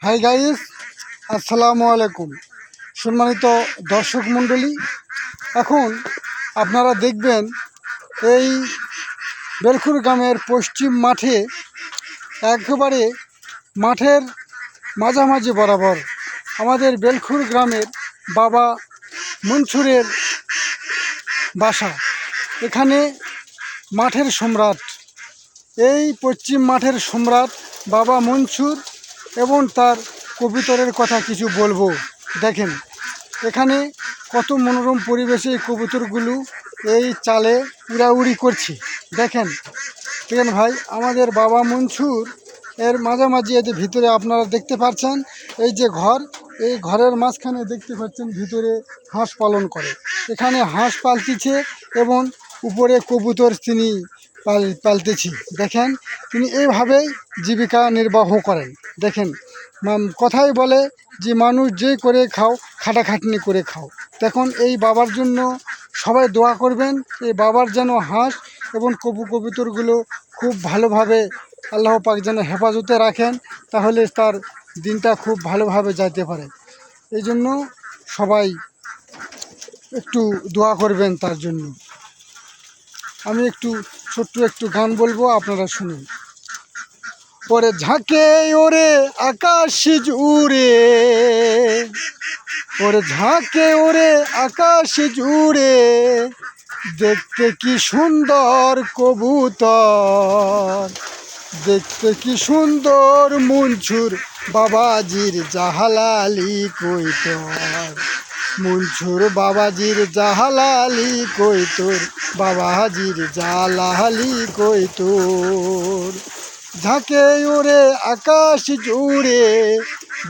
Hi guys, আসসালামু আলাইকুম। সম্মানিত দর্শক মণ্ডলী, এখন আপনারা দেখবেন এই বেলখুর গ্রামের পশ্চিম মাঠে, একেবারে মাঠের মাঝামাঝি বরাবর আমাদের বেলখুর গ্রামের বাবা মনসুরের বাসা। এখানে মাঠের সম্রাট, এই পশ্চিম মাঠের সম্রাট বাবা মনসুর এবং তার কবুতরের কথা কিছু বলবো। দেখেন এখানে কত মনোরম পরিবেশে এই কবুতরগুলো এই চালে উড়াউড়ি করছে। দেখেন দেখেন ভাই, আমাদের বাবা মনসুর এর মাঝামাঝি এই যে ভিতরে আপনারা দেখতে পাচ্ছেন, এই যে ঘর, এই ঘরের মাঝখানে দেখতে পাচ্ছেন ভিতরে হাঁস পালন করে। এখানে হাঁস পালতেছে এবং উপরে কবুতর তিনি পালতেছি। দেখেন তিনি এইভাবেই জীবিকা নির্বাহ করেন। দেখেন কথাই বলে যে মানুষ যে করে খাও, খাটাখাটনি করে খাও। দেখুন এই বাবার জন্য সবাই দোয়া করবেন, এই বাবার যেন হাঁস এবং কবুতরগুলো খুব ভালোভাবে আল্লাহ পাক যেন হেফাজতে রাখেন, তাহলে তার দিনটা খুব ভালোভাবে যাইতে পারে। এই জন্য সবাই একটু দোয়া করবেন তার জন্য। আমি ছোট্ট একটু গান বলবো, আপনারা শুনুন। ওরে ঝাঁকে ওরে আকাশ জুড়ে, ওরে ঝাঁকে ওরে আকাশ জুড়ে, দেখতে কি সুন্দর কবুতর, দেখতে কি সুন্দর মনসুর বাবাজির জাহালালি কইতর, মনসুর বাবাজির জাহালালি কইতর, বাবাজির জালালি কইতর। ঝাঁকে ওরে আকাশ জুড়ে,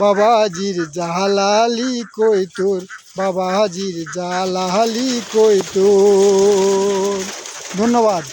বাবাজির জালালি কইতর, বাবাজির জালালি কইতর। ধন্যবাদ।